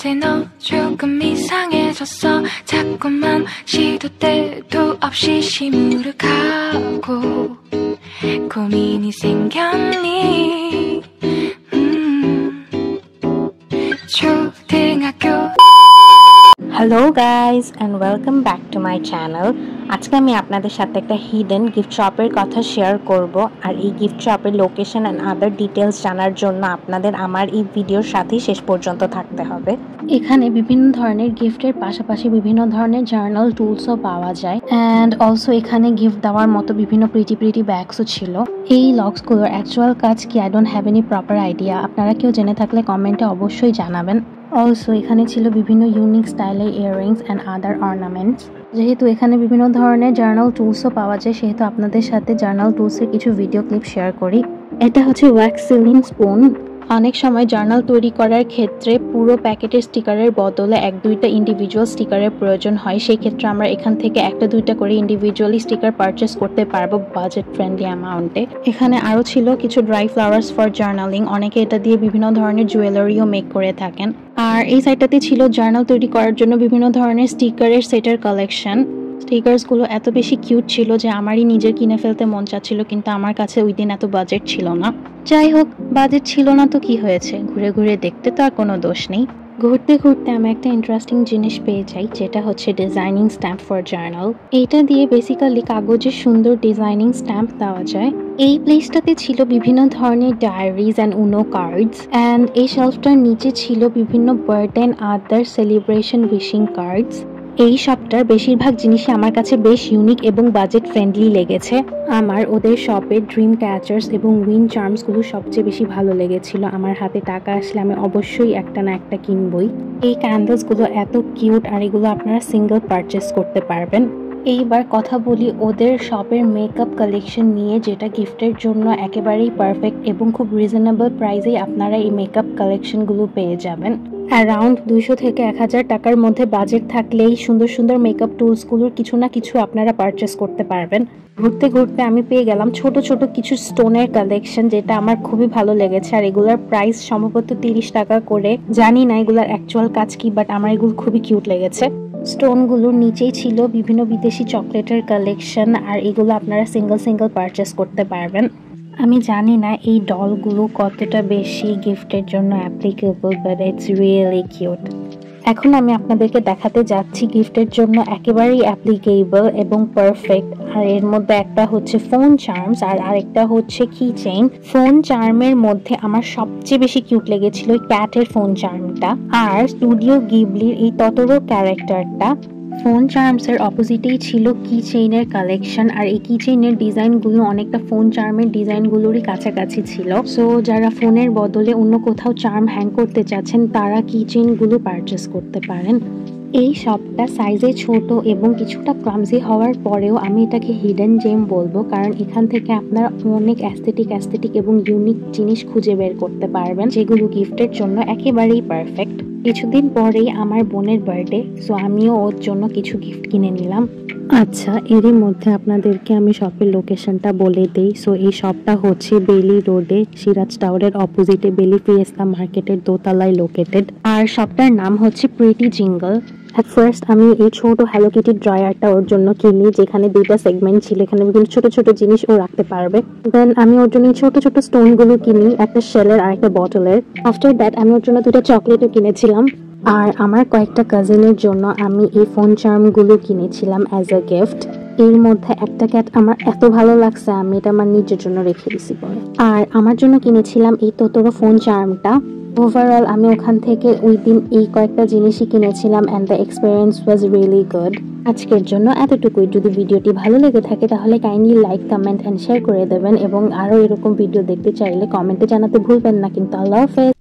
이제 너 조금 이상해졌어. 자꾸만 시도 때도 없이 시무룩하고 고민이 생겼니. 초등학교 Hello guys and welcome back to my channel. আজকে আমি আপনাদের সাথে একটা হিডেন গিফট শপের কথা শেয়ার করব আর এই গিফট শপের লোকেশন এন্ড আদার ডিটেইলস জানার জন্য আপনাদের আমার এই ভিডিওর সাথে শেষ পর্যন্ত থাকতে হবে। এখানে বিভিন্ন ধরনের গিফটের পাশাপাশি বিভিন্ন ধরনের জার্নাল টুলসও পাওয়া যায় এন্ড অলসো এখানে গিফট দেওয়ার মতো বিভিন্ন প্রিটি ব্যাগসও ছিল। এই লক্সগুলোর অ্যাকচুয়াল কাজ কি I don't have any proper idea, আপনারা কেউ জেনে থাকলে কমেন্টে অবশ্যই জানাবেন। অলসো এখানে ছিল বিভিন্ন ইউনিক স্টাইলের ইয়াররিংস অ্যান্ড আদার অর্নামেন্টস। যেহেতু এখানে বিভিন্ন ধরনের জার্নাল টুলসও পাওয়া যায় সেহেতু আপনাদের সাথে জার্নাল টুলসের কিছু ভিডিও ক্লিপ শেয়ার করি। এটা হচ্ছে ওয়্যাক্স সিলিং স্পুন। অনেক সময় জার্নাল তৈরি করার ক্ষেত্রে পুরো প্যাকেটের স্টিকারের বদলে এক দুইটা ইন্ডিভিজুয়াল স্টিকারের প্রয়োজন হয়, সেই ক্ষেত্রে আমরা এখান থেকে একটা দুইটা করে ইন্ডিভিজুয়ালি স্টিকার পারচেস করতে পারবো বাজেট ফ্রেন্ডলি অ্যামাউন্টে। এখানে আরও ছিল কিছু ড্রাই ফ্লাওয়ার্স ফর জার্নালিং, অনেকে এটা দিয়ে বিভিন্ন ধরনের জুয়েলারিও মেক করে থাকেন। আর এই সাইডটাতে ছিল জার্নাল তৈরি করার জন্য বিভিন্ন ধরনের স্টিকারের সেটের কালেকশন। স্টিকার্সগুলো এত বেশি কিউট ছিল যে আমারই নিজের কিনে ফেলতে মন চাচ্ছিল, কিন্তু আমার কাছে ওই দিন এত বাজেট ছিল না। যাই হোক, বাজেট ছিল না তো কি হয়েছে, ঘুরে ঘুরে দেখতে তো আর কোনো দোষ নেই। ঘুরতে ঘুরতে আমি একটা ইন্টারেস্টিং জিনিস পেয়ে যাই, যেটা হচ্ছে ডিজাইনিং স্ট্যাম্প ফর জার্নাল। এইটা দিয়ে বেসিক্যালি কাগজে সুন্দর ডিজাইনিং স্ট্যাম্প দেওয়া যায়। এই প্লেসটাতে ছিল বিভিন্ন ধরনের diaries and Uno cards and এই শেলফটার নিচে ছিল বিভিন্ন birthday and other celebration wishing cards. এই শপটার বেশিরভাগ জিনিসই আমার কাছে বেশ ইউনিক এবং বাজেট ফ্রেন্ডলি লেগেছে। আমার ওদের শপে ড্রিম ক্যাচার্স এবং উইন চার্মসগুলো সবচেয়ে বেশি ভালো লেগেছিল। আমার হাতে টাকা আসলে আমি অবশ্যই একটা না একটা কিনবই। এই ক্যান্ডেলসগুলো এত কিউট আর এগুলো আপনারা সিঙ্গেল পারচেস করতে পারবেন। এইবার কথা বলি ওদের শপের মেকআপ কালেকশন নিয়ে, যেটা গিফটের জন্য একেবারেই পারফেক্ট এবং খুব রিজনেবল প্রাইসেই আপনারা এই মেকআপ কালেকশনগুলো পেয়ে যাবেন। অ্যারাউন্ড 200 থেকে 1000 টাকার মধ্যে বাজেট থাকলেই সুন্দর সুন্দর মেকআপ টুলসগুলোর কিছু না কিছু আপনারা পারচেস করতে পারবেন। ঘুরতে ঘুরতে আমি পেয়ে গেলাম ছোট ছোট কিছু স্টোনের কালেকশন, যেটা আমার খুবই ভালো লেগেছে। আর এগুলোর প্রাইস সম্ভবত 30 টাকা করে, জানি না এগুলোর অ্যাকচুয়াল কাজ কি, বাট আমার এগুলো খুবই কিউট লেগেছে। স্টোনগুলোর নিচেই ছিল বিভিন্ন বিদেশি চকলেটের কালেকশন আর এগুলো আপনারা সিঙ্গেল পারচেস করতে পারবেন। আমি জানি না এই ডলগুলো কতটা বেশি গিফটের জন্য applicable, but it's really cute. এখন আমি আপনাদেরকে দেখাতে যাচ্ছি গিফটের জন্য একেবারেই অ্যাপ্লিকেবল এবং পারফেক্ট। আর এর মধ্যে একটা হচ্ছে ফোন চার্মস আর আরেকটা হচ্ছে কি চেইন। ফোন চার্মের মধ্যে আমার সবচেয়ে বেশি কিউট লেগেছিল ক্যাটের ফোন চার্মটা আর স্টুডিও গিবলির এই ততরো ক্যারেক্টারটা। ফোন চার্মসের অপোজিটেই ছিল কি চেইনের কালেকশন আর এই কি চেইনের ডিজাইনগুলো অনেকটা ফোন চার্মের ডিজাইনগুলোরই কাছাকাছি ছিল। সো যারা ফোনের বদলে অন্য কোথাও চার্ম হ্যাং করতে চাচ্ছেন তারা কি চেইনগুলো পারচেস করতে পারেন। এই শপটা সাইজে ছোট এবং কিছুটা ক্লামজি হওয়ার পরেও আমি এটাকে হিডেন জেম বলবো, কারণ এখান থেকে আপনারা অনেক অ্যাস্থেটিক এবং ইউনিক জিনিস খুঁজে বের করতে পারবেন, যেগুলো গিফটের জন্য একেবারেই পারফেক্ট। কিছুদিন পরেই আমার বোনের বার্থডে, সো আমিও ওর জন্য কিছু গিফট কিনে নিলাম। আচ্ছা, এরই মধ্যে আপনাদেরকে আমি শপের লোকেশনটা বলে দেই। সো এই শপটা হচ্ছে বেলি রোডে, সিরাজ টাওয়ারের অপোজিটে বেলি ফিয়েস্তা মার্কেটের দোতলায় লোকেটেড। আর শপটার নাম হচ্ছে প্রিটি জিঙ্গল। অ্যাট ফার্স্ট আমি এই ছোট হ্যালো কিটি ড্রয়ারটা ওর জন্য কিনি, যেখানে দুইটা সেগমেন্ট ছিল, এখানে বিভিন্ন ছোট ছোট জিনিস ও রাখতে পারবে। দেন আমি ওর জন্য ছোট ছোট স্টোনগুলো কিনি, একটা শেলের আর একটা বটলের। আফটার দ্যাট আমি ওর জন্য দুটো চকলেটও কিনেছিলাম। আর আমার কয়েকটা কাজিনের জন্য আমি এই ফোন চার্মগুলো কিনেছিলাম অ্যাজ আ গিফট। এর মধ্যে একটা ক্যাট আমার এত ভালো লাগছে, আমি এটা আমার নিজের জন্য রেখে দিছি পরে। আর আমার জন্য কিনেছিলাম এই তোতোরো ফোন চার্মটা। ওভারঅল আমি ওখান থেকে ওই দিন এই কয়েকটা জিনিসই কিনেছিলাম and the experience was really good. আজকের জন্য এতটুকুই। যদি ভিডিওটি ভালো লেগে থাকে তাহলে kindly like, comment and share করে দেবেন এবং আরও এরকম ভিডিও দেখতে চাইলে কমেন্টে জানাতে ভুলবেন না। কিন্তু আল্লাহ হাফেজ।